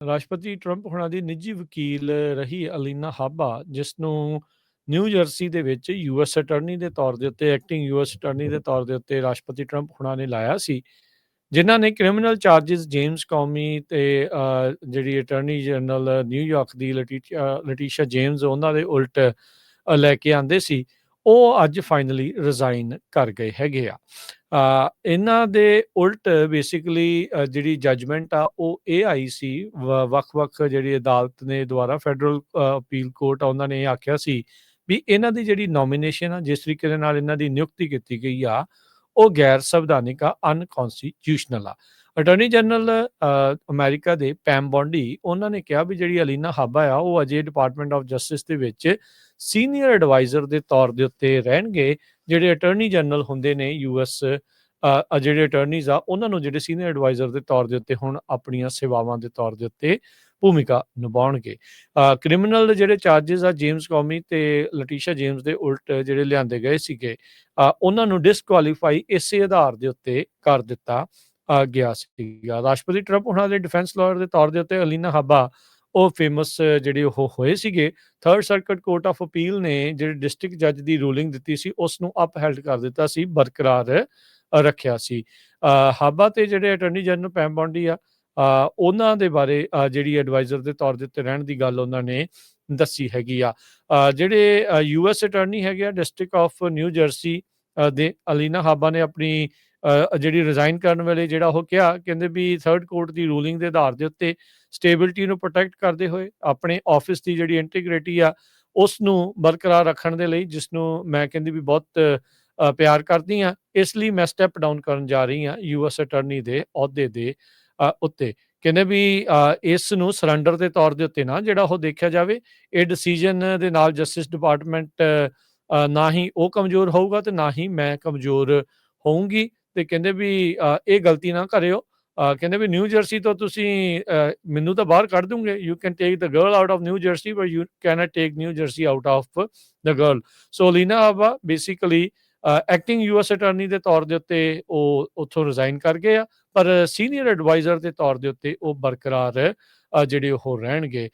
ਰਾਸ਼ਟਰਪਤੀ ਟਰੰਪ ਹੁਣਾਂ ਦੀ ਨਿੱਜੀ ਵਕੀਲ ਰਹੀ ਅਲੀਨਾ ਹਾਬਾ, ਜਿਸ ਨੂੰ ਨਿਊ ਜਰਸੀ ਦੇ ਵਿੱਚ ਯੂਐਸ ਅਟਾਰਨੀ ਦੇ ਤੌਰ ਦੇ ਉੱਤੇ ਐਕਟਿੰਗ ਯੂਐਸ ਅਟਾਰਨੀ ਦੇ ਤੌਰ ਦੇ ਉੱਤੇ ਰਾਸ਼ਟਰਪਤੀ ਟਰੰਪ ਹੁਣਾਂ ਨੇ ਲਾਇਆ ਸੀ, ਜਿਨ੍ਹਾਂ ਨੇ ਕ੍ਰਿਮੀਨਲ ਚਾਰजेस ਜੇਮਸ ਕੌਮੀ ਤੇ ਜਿਹੜੀ ਅਟਾਰਨੀ ਜਨਰਲ ਨਿਊਯਾਰਕ ਦੀ ਲਟੀਸ਼ਾ ਜੇਮਸ ਉਹਨਾਂ ਦੇ ਉਲਟ ਲੈ ਕੇ ਆਂਦੇ ਸੀ, ਉਹ ਅੱਜ ਫਾਈਨਲੀ ਰਿਜ਼ਾਈਨ ਕਰ ਗਏ ਹੈਗੇ ਆ। ਇਹਨਾਂ ਦੇ ਉਲਟ ਬੇਸਿਕਲੀ ਜਿਹੜੀ ਜੱਜਮੈਂਟ ਆ ਉਹ ਇਹ ਆਈ ਸੀ, ਵੱਖ-ਵੱਖ ਜਿਹੜੀ ਅਦਾਲਤ ਨੇ ਦੁਆਰਾ ਫੈਡਰਲ ਅਪੀਲ ਕੋਰਟ ਆ ਉਹਨਾਂ ਨੇ ਇਹ ਆਖਿਆ ਸੀ ਵੀ ਇਹਨਾਂ ਦੀ ਜਿਹੜੀ ਨੋਮੀਨੇਸ਼ਨ ਆ, ਜਿਸ ਤਰੀਕੇ ਦੇ ਨਾਲ ਇਹਨਾਂ ਦੀ ਨਿਯੁਕਤੀ ਕੀਤੀ ਗਈ ਆ, ਉਹ ਗੈਰ ਸੰਵਿਧਾਨਿਕ ਆ, ਅਨਕੌਂਸਟੀਟਿਊਸ਼ਨਲ ਆ। ਅਟਾਰਨੀ ਜਨਰਲ ਅਮਰੀਕਾ ਦੇ ਪੈਮ ਬੌਂਡੀ ਉਹਨਾਂ ਨੇ ਕਿਹਾ ਵੀ ਜਿਹੜੀ ਅਲੀਨਾ ਹਾਬਾ ਆ ਉਹ ਅਜੇ ਡਿਪਾਰਟਮੈਂਟ ਆਫ ਜਸਟਿਸ ਦੇ ਵਿੱਚ ਸੀਨੀਅਰ ਐਡਵਾਈਜ਼ਰ ਦੇ ਤੌਰ ਦੇ ਉੱਤੇ ਰਹਿਣਗੇ। ਜਿਹੜੇ ਅਟਾਰਨੀ ਜਨਰਲ ਹੁੰਦੇ ਨੇ ਯੂਐਸ, ਜਿਹੜੇ ਅਟਾਰਨੀਜ਼ ਆ ਉਹਨਾਂ ਨੂੰ ਜਿਹੜੇ ਸੀਨੀਅਰ ਐਡਵਾਈਜ਼ਰ ਦੇ ਤੌਰ ਦੇ ਉੱਤੇ ਹੁਣ ਆਪਣੀਆਂ ਸੇਵਾਵਾਂ ਦੇ ਤੌਰ ਦੇ ਉੱਤੇ ਭੂਮਿਕਾ ਨਿਭਾਉਣਗੇ। ਕ੍ਰਿਮੀਨਲ ਜਿਹੜੇ ਚਾਰजेस ਆ ਜੇਮਸ ਕੌਮੀ ਤੇ ਲਟੀਸ਼ਾ ਜੇਮਸ ਦੇ ਉਲਟ ਜਿਹੜੇ ਲਿਆਂਦੇ ਗਏ ਸੀਗੇ, ਉਹਨਾਂ ਨੂੰ ਡਿਸਕੁਆਲੀਫਾਈ ਇਸੇ ਆਧਾਰ ਦੇ ਉੱਤੇ ਕਰ ਦਿੱਤਾ ਗਿਆ ਸੀਗਾ। ਰਾਸ਼ਟਰਪਤੀ ਟਰੰਪ ਉਹਨਾਂ ਦੇ ਡਿਫੈਂਸ ਲਾਇਰ ਦੇ ਤੌਰ ਦੇ ਉੱਤੇ ਅਲੀਨਾ ਹਾਬਾ ਉਹ ਫੇਮਸ ਜਿਹੜੇ ਉਹ ਹੋਏ ਸੀਗੇ। Third circuit court of appeal ਨੇ ਜਿਹੜੇ ਡਿਸਟ੍ਰਿਕਟ ਜੱਜ ਦੀ ਰੂਲਿੰਗ ਦਿੱਤੀ ਸੀ ਉਸ ਨੂੰ ਅਪਹੈਲਡ ਕਰ ਦਿੱਤਾ ਸੀ, ਬਰਕਰਾਰ ਰੱਖਿਆ ਸੀ। ਹਾਬਾ ਤੇ ਜਿਹੜੇ ਅਟਾਰਨੀ ਜਨਰਲ ਪੈਮ ਬੌਂਡੀ ਆ, ਉਹਨਾਂ ਦੇ ਬਾਰੇ ਜਿਹੜੀ ਐਡਵਾਈਜ਼ਰ ਦੇ ਤੌਰ ਦੇ ਉੱਤੇ ਰਹਿਣ ਦੀ ਗੱਲ ਉਹਨਾਂ ਨੇ ਦੱਸੀ ਹੈਗੀ ਆ। ਜਿਹੜੇ ਯੂਐਸ ਅਟਾਰਨੀ ਹੈਗੇ ਆ ਡਿਸਟ੍ਰਿਕਟ ਆਫ ਨਿਊ ਜਰਸੀ ਦੇ ਅਲੀਨਾ ਹਾਬਾ ਨੇ ਆਪਣੀ ਜਿਹੜੀ ਰਿਜ਼ਾਈਨ ਕਰਨ ਵੇਲੇ ਜਿਹੜਾ ਉਹ ਕਿਹਾ, ਕਹਿੰਦੇ ਵੀ ਥਰਡ ਕੋਰਟ ਦੀ ਰੂਲਿੰਗ ਦੇ ਆਧਾਰ ਦੇ ਉੱਤੇ ਸਟੇਬਿਲਿਟੀ ਨੂੰ ਪ੍ਰੋਟੈਕਟ ਕਰਦੇ ਹੋਏ ਆਪਣੇ ਆਫਿਸ ਦੀ ਜਿਹੜੀ ਇੰਟੀਗ੍ਰਿਟੀ ਆ ਉਸ ਨੂੰ ਬਰਕਰਾਰ ਰੱਖਣ ਦੇ ਲਈ, ਜਿਸ ਨੂੰ ਮੈਂ ਕਹਿੰਦੀ ਵੀ ਬਹੁਤ ਪਿਆਰ ਕਰਦੀ ਹਾਂ, ਇਸ ਲਈ ਮੈਂ ਸਟੈਪ ਡਾਊਨ ਕਰਨ ਜਾ ਰਹੀ ਹਾਂ ਯੂਐਸ ਅਟਾਰਨੀ ਦੇ ਅਹੁਦੇ ਦੇ ਉੱਤੇ। ਕਹਿੰਦੇ ਵੀ ਇਸ ਨੂੰ ਸਰੈਂਡਰ ਦੇ ਤੌਰ ਦੇ ਉੱਤੇ ਨਾ ਜਿਹੜਾ ਉਹ ਦੇਖਿਆ ਜਾਵੇ। ਇਹ ਡਿਸੀਜਨ ਦੇ ਨਾਲ ਜਸਟਿਸ ਡਿਪਾਰਟਮੈਂਟ ਨਾ ਹੀ ਉਹ ਕਮਜ਼ੋਰ ਹੋਊਗਾ ਤੇ ਨਾ ਹੀ ਮੈਂ ਕਮਜ਼ੋਰ ਹੋਊਂਗੀ। ਤੇ ਕਹਿੰਦੇ ਵੀ ਇਹ ਗਲਤੀ ਨਾ ਕਰਿਓ। ਕਹਿੰਦੇ ਵੀ ਨਿਊ ਜਰਸੀ ਤੋਂ ਤੁਸੀਂ ਮੈਨੂੰ ਤਾਂ ਬਾਹਰ ਕੱਢ ਦੂੰਗੇ, you can take the girl out of New Jersey but you can't take New Jersey out of the girl. So Alina Habba basically acting US attorney ਦੇ ਤੌਰ ਦੇ ਉੱਤੇ ਉਹ ਉੱਥੋਂ ਰਿਜ਼ਾਈਨ ਕਰ ਗਏ ਆ, ਪਰ ਸੀਨੀਅਰ ਐਡਵਾਈਜ਼ਰ ਦੇ ਤੌਰ ਦੇ ਉੱਤੇ ਉਹ ਬਰਕਰਾਰ ਜਿਹੜੇ ਉਹ ਰਹਿਣਗੇ।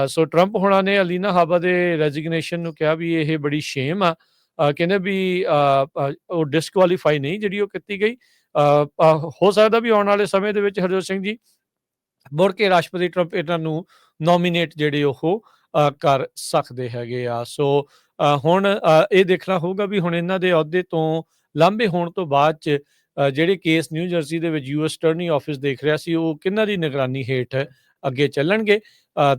ਸੋ ਟਰੰਪ ਹੋਣਾ ਨੇ ਅਲੀਨਾ ਹਾਬਾ ਦੇ ਰੈਜ਼ਿਗਨੇਸ਼ਨ ਨੂੰ ਕਿਹਾ ਵੀ ਇਹ ਬੜੀ ਸ਼ੇਮ ਆ। ਕਹਿੰਦੇ ਵੀ ਉਹ ਡਿਸਕੁਆਲੀਫਾਈ ਨਹੀਂ ਜਿਹੜੀ ਉਹ ਕੀਤੀ ਗਈ। ਹੋ ਸਕਦਾ ਵੀ ਆਉਣ ਵਾਲੇ ਸਮੇਂ ਦੇ ਵਿੱਚ ਹਰਜੋਤ ਸਿੰਘ ਜੀ ਮੁੜ ਕੇ ਰਾਸ਼ਟਰਪਤੀ ਟਰੰਪ ਇਹਨਾਂ ਨੂੰ ਨੋਮੀਨੇਟ ਜਿਹੜੇ ਉਹ ਕਰ ਸਕਦੇ ਹੈਗੇ ਆ। ਸੋ ਹੁਣ ਇਹ ਦੇਖਣਾ ਹੋਊਗਾ ਵੀ ਹੁਣ ਇਹਨਾਂ ਦੇ ਅਹੁਦੇ ਤੋਂ ਲਾਂਭੇ ਹੋਣ ਤੋਂ ਬਾਅਦ 'ਚ ਜਿਹੜੇ ਕੇਸ ਨਿਊ ਜਰਸੀ ਦੇ ਵਿੱਚ ਯੂਐਸ ਅਟਾਰਨੀ ਆਫਿਸ ਦੇਖ ਰਿਹਾ ਸੀ, ਉਹ ਕਿਹਨਾਂ ਦੀ ਨਿਗਰਾਨੀ ਹੇਠ ਅੱਗੇ ਚੱਲਣਗੇ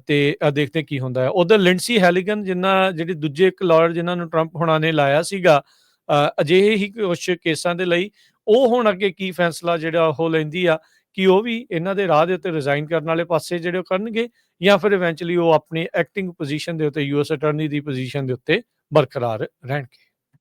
ਤੇ ਦੇਖਦੇ ਕੀ ਹੁੰਦਾ ਹੈ। ਉਧਰ ਲਿੰਡਸੀ ਹੈਲੀਗਨ, ਜਿਹੜੇ ਦੂਜੇ ਇੱਕ ਲਾਇਰ ਜਿਨ੍ਹਾਂ ਨੂੰ ਟਰੰਪ ਹੋਣਾ ਨੇ ਲਾਇਆ ਸੀਗਾ ਅਜਿਹੇ ਹੀ ਕੁਛ ਕੇਸਾਂ ਦੇ ਲਈ, ਉਹ ਹੁਣ ਅੱਗੇ ਕੀ ਫੈਸਲਾ ਜਿਹੜਾ ਉਹ ਲੈਂਦੀ ਆ, ਕਿ ਉਹ ਵੀ ਇਹਨਾਂ ਦੇ ਰਾਹ ਦੇ ਉੱਤੇ ਰਿਜ਼ਾਈਨ ਕਰਨ ਵਾਲੇ ਪਾਸੇ ਜਿਹੜੇ ਉਹ ਕਰਨਗੇ, ਜਾਂ ਫਿਰ ਇਵੈਂਚੁਅਲੀ ਉਹ ਆਪਣੀ ਐਕਟਿੰਗ ਪੋਜੀਸ਼ਨ ਦੇ ਉੱਤੇ ਯੂਐਸ ਅਟਾਰਨੀ ਦੀ ਪੋਜੀਸ਼ਨ ਦੇ ਉੱਤੇ ਬਰਕਰਾਰ ਰਹਿਣਗੇ।